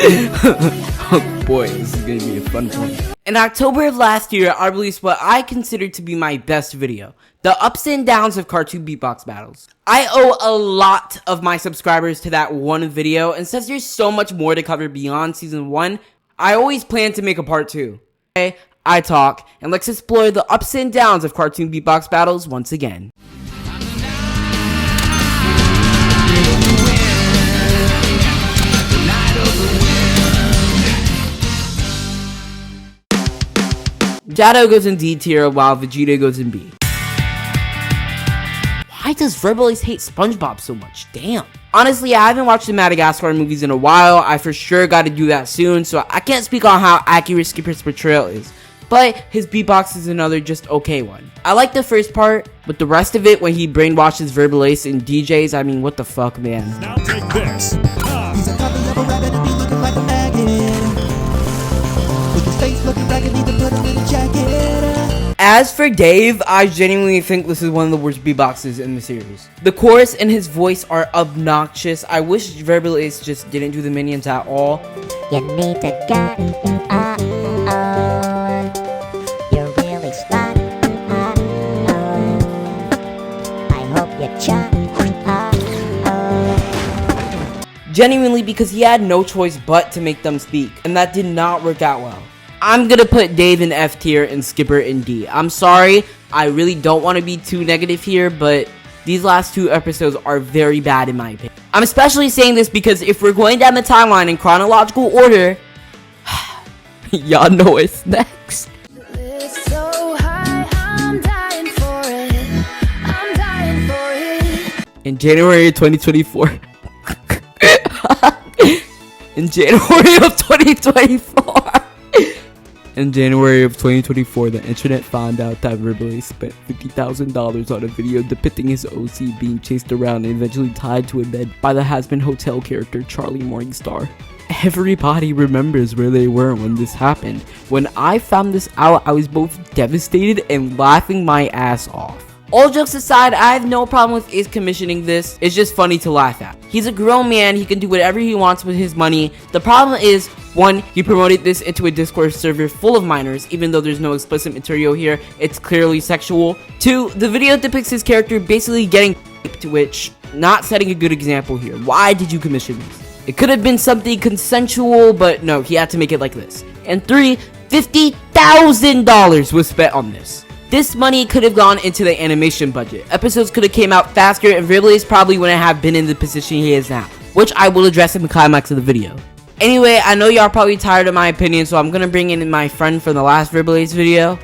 Oh boy, this is gonna be a fun one. In October of last year, I released what I consider to be my best video, the ups and downs of cartoon beatbox battles. I owe a lot of my subscribers to that one video, and since there's so much more to cover beyond season 1, I always plan to make a part 2. Okay, I talk, and let's explore the ups and downs of cartoon beatbox battles once again. Jado goes in D tier while Vegeta goes in B. Why does Verbalace hate SpongeBob so much? Damn. Honestly, I haven't watched the Madagascar movies in a while. I for sure gotta do that soon, so I can't speak on how accurate Skipper's portrayal is. But his beatbox is another just okay one. I like the first part, but the rest of it when he brainwashes Verbalace and DJs, I mean, what the fuck, man. Now take this. He's a copy of a rabbit and be looking like a maggot. With his face looking ragged, need to put him in a jacket. As for Dave, I genuinely think this is one of the worst beatboxes in the series. The chorus and his voice are obnoxious. I wish Verbalace just didn't do the minions at all. You need to get on. You're really smart. I hope you try. Genuinely, because he had no choice but to make them speak, and that did not work out well. I'm gonna put Dave in F tier and Skipper in D. I'm sorry, I really don't want to be too negative here, but these last 2 episodes are very bad in my opinion. I'm especially saying this because if we're going down the timeline in chronological order, y'all know what's next. It's so high, I'm dying for it. I'm dying for it. In January of 2024. In January of 2024. In January of 2024, the internet found out that Verbalace spent $50,000 on a video depicting his OC being chased around and eventually tied to a bed by the Has-Been Hotel character Charlie Morningstar. Everybody remembers where they were when this happened. When I found this out, I was both devastated and laughing my ass off. All jokes aside, I have no problem with Ace commissioning this. It's just funny to laugh at. He's a grown man, he can do whatever he wants with his money. The problem is, 1, he promoted this into a Discord server full of minors, even though there's no explicit material here, it's clearly sexual. 2, the video depicts his character basically getting raped, which, not setting a good example here. Why did you commission this? It could have been something consensual, but no, he had to make it like this. And 3, $50,000 was spent on this. This money could have gone into the animation budget. Episodes could have came out faster and Verbalace probably wouldn't have been in the position he is now, which I will address in the climax of the video. Anyway, I know y'all probably tired of my opinion, so I'm gonna bring in my friend from the last Verbalace video.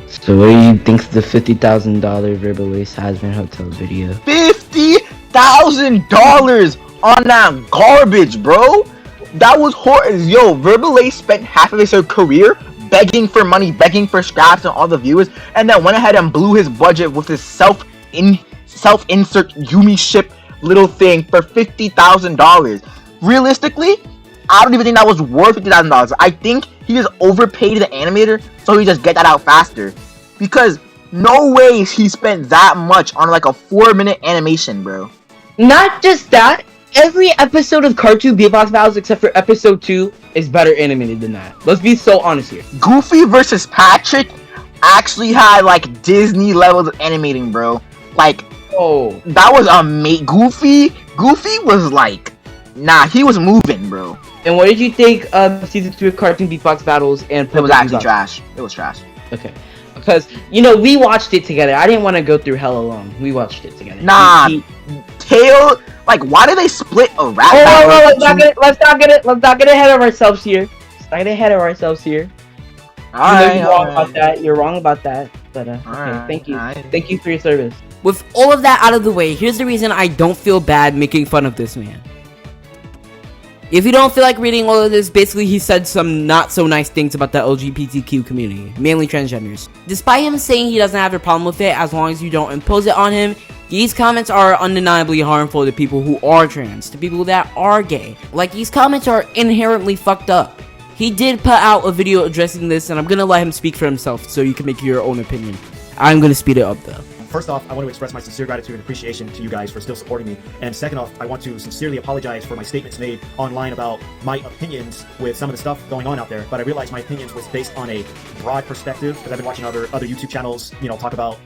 So what do you think the $50,000 Verbalace Has-Been Hotel video? $50,000 on that garbage, bro. That was horrible. Yo, Verbalace spent half of his career begging for money, begging for scraps and all the viewers, and then went ahead and blew his budget with his self-insert Yumi ship little thing for $50,000. Realistically, I don't even think that was worth $50,000. I think he just overpaid the animator so he just get that out faster. Because no way he spent that much on like a 4-minute animation, bro. Not just that, every episode of cartoon beatbox battles except for episode 2 is better animated than that. Let's be so honest here. Goofy versus Patrick actually had like Disney levels of animating, bro. Like, oh, that was amazing. Goofy was like, nah, he was moving, bro. And what did you think of season 2 of cartoon beatbox battles? And it was actually trash. It was trash. Okay, because you know we watched it together. I didn't want to go through hell alone. We watched it together. Nah, Tail. Like, why do they split a rap? Let's not get ahead of ourselves here. Alright, you're wrong about that. You're wrong about that. But okay, thank you. Alright. Thank you for your service. With all of that out of the way, here's the reason I don't feel bad making fun of this man. If you don't feel like reading all of this, basically he said some not so nice things about the LGBTQ community, mainly transgenders. Despite him saying he doesn't have a problem with it as long as you don't impose it on him, these comments are undeniably harmful to people who are trans, to people that are gay. Like, these comments are inherently fucked up. He did put out a video addressing this, and I'm gonna let him speak for himself so you can make your own opinion. I'm gonna speed it up though. First off, I want to express my sincere gratitude and appreciation to you guys for still supporting me. And second off, I want to sincerely apologize for my statements made online about my opinions with some of the stuff going on out there. But I realized my opinions was based on a broad perspective because I've been watching other YouTube channels, talk about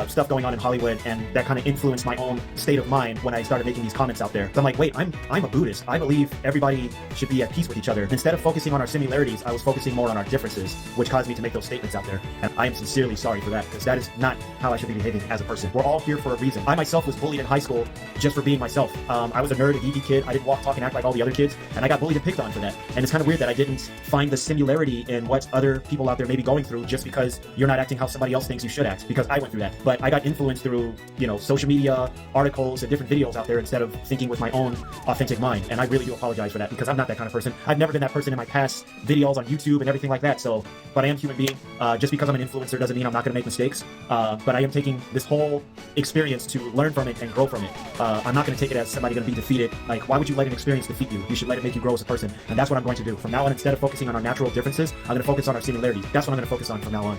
stuff going on in Hollywood, and that kind of influenced my own state of mind when I started making these comments out there. So I'm like, wait, I'm a Buddhist. I believe everybody should be at peace with each other. Instead of focusing on our similarities, I was focusing more on our differences, which caused me to make those statements out there. And I am sincerely sorry for that, because that is not how I should be behaving as a person. We're all here for a reason. I myself was bullied in high school just for being myself. I was a nerd, a geeky kid. I didn't walk, talk, and act like all the other kids, and I got bullied and picked on for that. And it's kind of weird that I didn't find the similarity in what other people out there may be going through just because you're not acting how somebody else thinks you should act, because I went through that. But I got influenced through, social media, articles, and different videos out there instead of thinking with my own authentic mind. And I really do apologize for that, because I'm not that kind of person. I've never been that person in my past videos on YouTube and everything like that. So, but I am a human being. Just because I'm an influencer doesn't mean I'm not going to make mistakes. But I am taking this whole experience to learn from it and grow from it. I'm not going to take it as somebody going to be defeated. Like, why would you let an experience defeat you? You should let it make you grow as a person. And that's what I'm going to do. From now on, instead of focusing on our natural differences, I'm going to focus on our similarities. That's what I'm going to focus on from now on.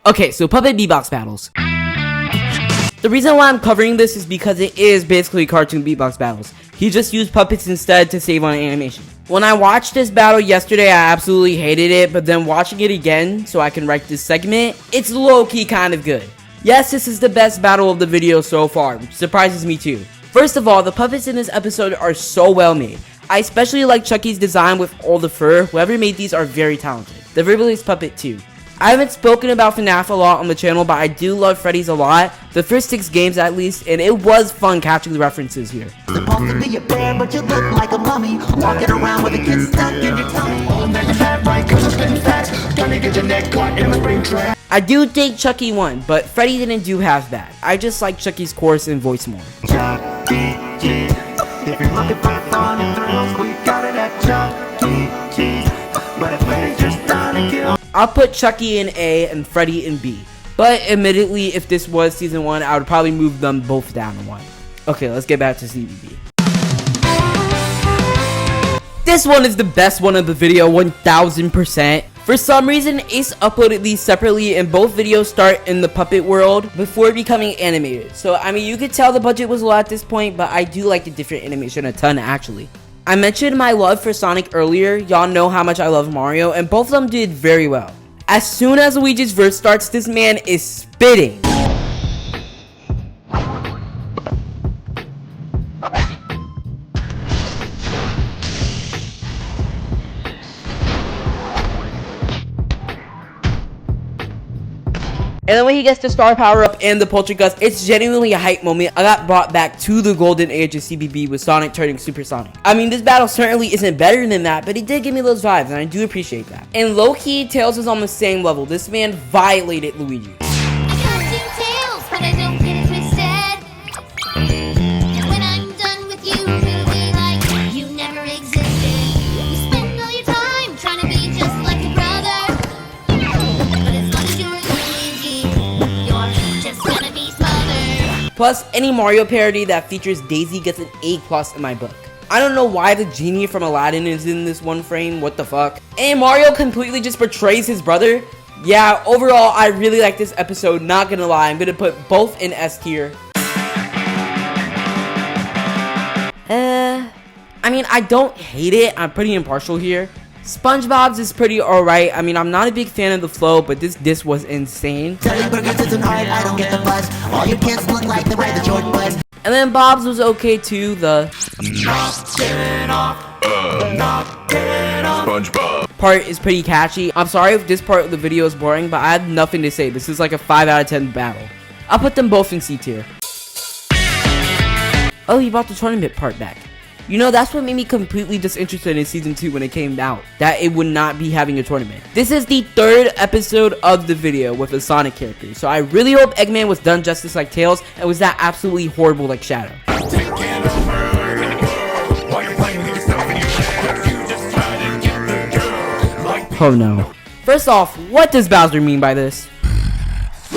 Okay, so puppet beatbox battles. The reason why I'm covering this is because it is basically cartoon beatbox battles. He just used puppets instead to save on animation. When I watched this battle yesterday, I absolutely hated it, but then watching it again so I can write this segment, it's low-key kind of good. Yes, this is the best battle of the video so far, which surprises me too. First of all, the puppets in this episode are so well made. I especially like Chucky's design with all the fur. Whoever made these are very talented. The Riverlace puppet too. I haven't spoken about FNAF a lot on the channel, but I do love Freddy's a lot. The first 6 games at least, and it was fun catching the references here. Supposed to be a bear, but you look like a mummy. Walking around with a kid stuck in your tummy. I do think Chucky won, but Freddy didn't do half bad. I just like Chucky's chorus and voice more. If you're looking for fun and thrills, we got it at Chuck E. Cheese. But if Freddy's just trying to kill, I'll put Chucky in A and Freddy in B. But admittedly, if this was season 1, I would probably move them both down to 1. Okay, let's get back to CBB. This one is the best one of the video, 1000%. For some reason, Ace uploaded these separately and both videos start in the puppet world before becoming animated. So, I mean, you could tell the budget was low at this point, but I do like the different animation a ton, actually. I mentioned my love for Sonic earlier. Y'all know how much I love Mario, and both of them did very well. As soon as Luigi's verse starts, this man is spitting. And then when he gets the star power up and the poltergust, it's genuinely a hype moment. I got brought back to the golden age of CBB with Sonic turning Super Sonic. I mean, this battle certainly isn't better than that, but it did give me those vibes, and I do appreciate that. And low-key, Tails is on the same level. This man violated Luigi. I can't do tails, but I don't get it twisted. And when I'm done with you, it'll be like you never existed. You spend all your time trying to be just like your brother. But as long as you're Luigi, you're just gonna be smothered. Plus, any Mario parody that features Daisy gets an A+ in my book. I don't know why the genie from Aladdin is in this one frame, what the fuck. And Mario completely just portrays his brother. Yeah, overall, I really like this episode, not gonna lie. I'm gonna put both in S tier. I mean, I don't hate it. I'm pretty impartial here. SpongeBob's is pretty alright. I mean, I'm not a big fan of the flow, but this was insane. Telling burgers isn't hard, I don't get the buzz. All your kids look like the ride the Jordan buzz. And then Bob's was okay too. The SpongeBob part is pretty catchy. I'm sorry if this part of the video is boring, but I have nothing to say. This is like a 5 out of 10 battle. I'll put them both in C tier. Oh, he brought the tournament part back. You know, that's what made me completely disinterested in season 2 when it came out, that it would not be having a tournament. This is the 3rd episode of the video with a Sonic character, so I really hope Eggman was done justice like Tails and was that absolutely horrible like Shadow. Oh no. First off, what does Bowser mean by this?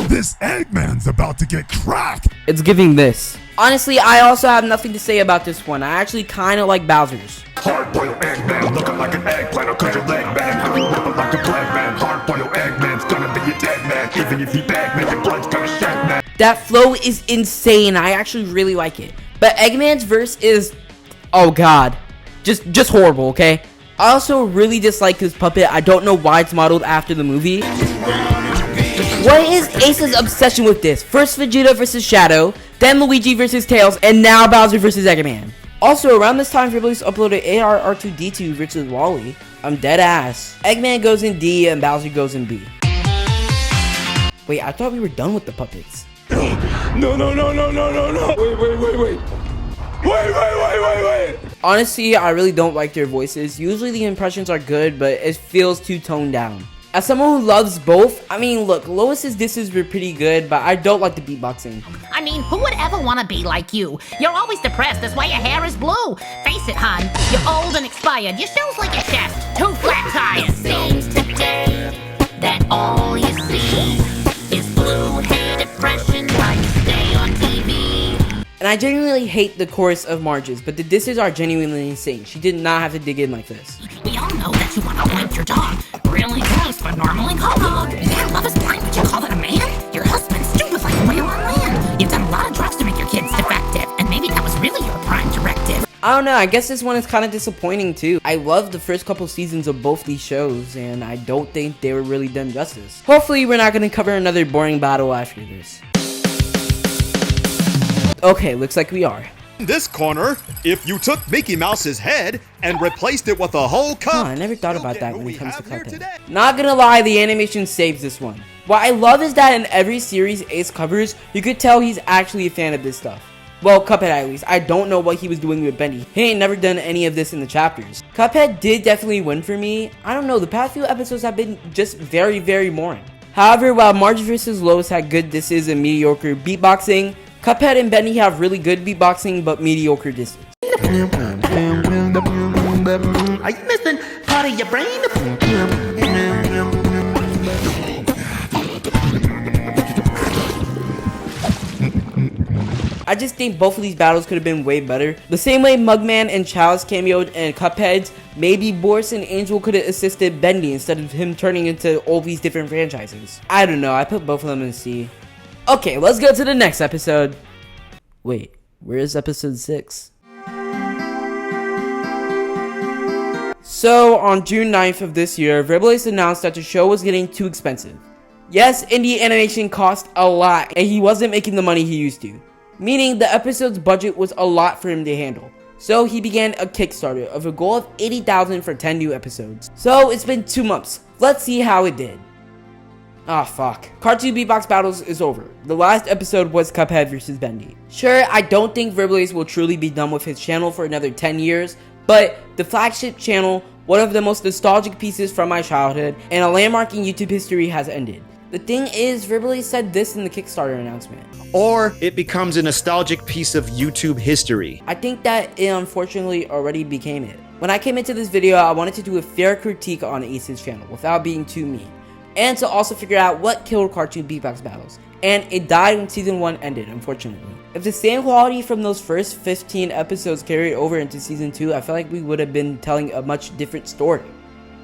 This Eggman's about to get cracked. It's giving this. Honestly, I also have nothing to say about this one. I actually kind of like Bowser's. Hard-boiled Eggman, looking like an eggplant, or cut your leg back. How you whipping like a black man? Hard-boiled Eggman's gonna be a dead man. Even if he bag man, your blood's gonna shed man. That flow is insane. I actually really like it. But Eggman's verse is, oh god, just horrible, okay? I also really dislike his puppet. I don't know why it's modeled after the movie. What is Ace's obsession with this? First Vegeta versus Shadow, then Luigi versus Tails, and now Bowser versus Eggman. Also, around this time, Fairblades uploaded AR-R2-D2 versus Wally. I'm dead ass. Eggman goes in D and Bowser goes in B. Wait, I thought we were done with the puppets. No. Wait. Honestly, I really don't like their voices. Usually the impressions are good, but it feels too toned down. As someone who loves both, I mean, look, Lois's disses were pretty good, but I don't like the beatboxing. I mean, who would ever want to be like you? You're always depressed, that's why your hair is blue. Face it, hon, you're old and expired. Your shoes like your chest, 2 flat tires. It seems today that all you see is blue hair depression while you stay on TV. And I genuinely hate the chorus of Marge's, but the disses are genuinely insane. She did not have to dig in like this. We all know that you want to oink your dog. Really gross, but normally called dog. Yeah, love is blind, but you call that a man? Your husband's stupid like a whale on land. You've done a lot of drugs to make your kids defective, and maybe that was really your prime directive. I don't know, I guess this one is kind of disappointing too. I loved the first couple seasons of both these shows, and I don't think they were really done justice. Hopefully we're not going to cover another boring battle after this. Okay, looks like we are. In this corner, if you took Mickey Mouse's head and replaced it with a whole cup, Huh, I never thought about that when it comes to Cuphead. Not gonna lie, the animation saves this one. What I love is that in every series Ace covers, you could tell he's actually a fan of this stuff. Well, Cuphead at least. I don't know what he was doing with Bendy. He ain't never done any of this in the chapters. Cuphead did definitely win for me. I don't know, the past few episodes have been just very, very boring. However, while Marge vs. Lois had good disses and mediocre beatboxing, Cuphead and Bendy have really good beatboxing but mediocre disses. Are you missing part of your brain? I just think both of these battles could have been way better. The same way Mugman and Chalice cameoed in Cuphead, maybe Boris and Angel could have assisted Bendy instead of him turning into all these different franchises. I don't know, I put both of them in C. Okay, let's go to the next episode. Wait, where is episode 6? So, on June 9th of this year, Verbalace announced that the show was getting too expensive. Yes, indie animation cost a lot, and he wasn't making the money he used to. Meaning, the episode's budget was a lot for him to handle. So, he began a Kickstarter of a goal of $80,000 for 10 new episodes. So, it's been 2 months. Let's see how it did. Ah, fuck. Cartoon Beatbox Battles is over. The last episode was Cuphead vs. Bendy. Sure, I don't think Verbalace will truly be done with his channel for another 10 years, but the flagship channel, one of the most nostalgic pieces from my childhood, and a landmark in YouTube history has ended. The thing is, Verbalace said this in the Kickstarter announcement. Or it becomes a nostalgic piece of YouTube history. I think that it unfortunately already became it. When I came into this video, I wanted to do a fair critique on Ace's channel without being too mean, and to also figure out what killed Cartoon Beatbox Battles. And it died when season 1 ended, unfortunately. If the same quality from those first 15 episodes carried over into season 2, I feel like we would have been telling a much different story.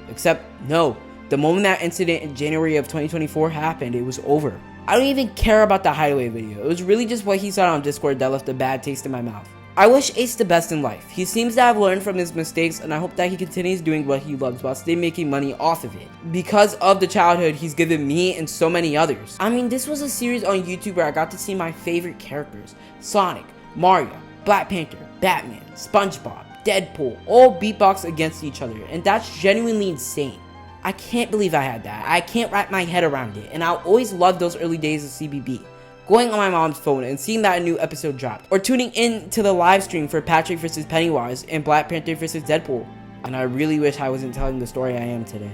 Except, no. The moment that incident in January of 2024 happened, it was over. I don't even care about the hideaway video. It was really just what he said on Discord that left a bad taste in my mouth. I wish Ace the best in life. He seems to have learned from his mistakes, and I hope that he continues doing what he loves while still making money off of it. Because of the childhood he's given me and so many others. I mean, this was a series on YouTube where I got to see my favorite characters. Sonic, Mario, Black Panther, Batman, SpongeBob, Deadpool, all beatbox against each other, and that's genuinely insane. I can't believe I had that. I can't wrap my head around it, and I'll always love those early days of CBB. Going on my mom's phone and seeing that a new episode dropped, or tuning in to the live stream for Patrick vs. Pennywise and Black Panther vs. Deadpool. And I really wish I wasn't telling the story I am today.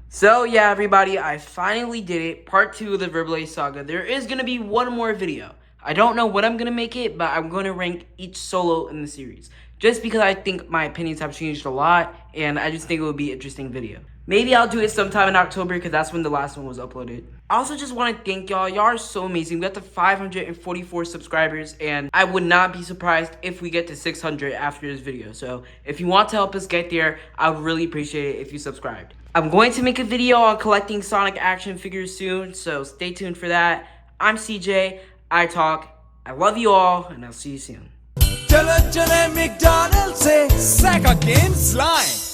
So yeah, everybody, I finally did it. Part 2 of the Verbalace saga. There is going to be one more video. I don't know when I'm going to make it, but I'm going to rank each solo in the series. Just because I think my opinions have changed a lot, and I just think it would be an interesting video. Maybe I'll do it sometime in October because that's when the last one was uploaded. I also just want to thank y'all. Y'all are so amazing. We got to 544 subscribers, and I would not be surprised if we get to 600 after this video. So if you want to help us get there, I would really appreciate it if you subscribed. I'm going to make a video on collecting Sonic action figures soon, so stay tuned for that. I'm CJ. I talk. I love you all, and I'll see you soon. चलो चले McDonald से Saika games लाएं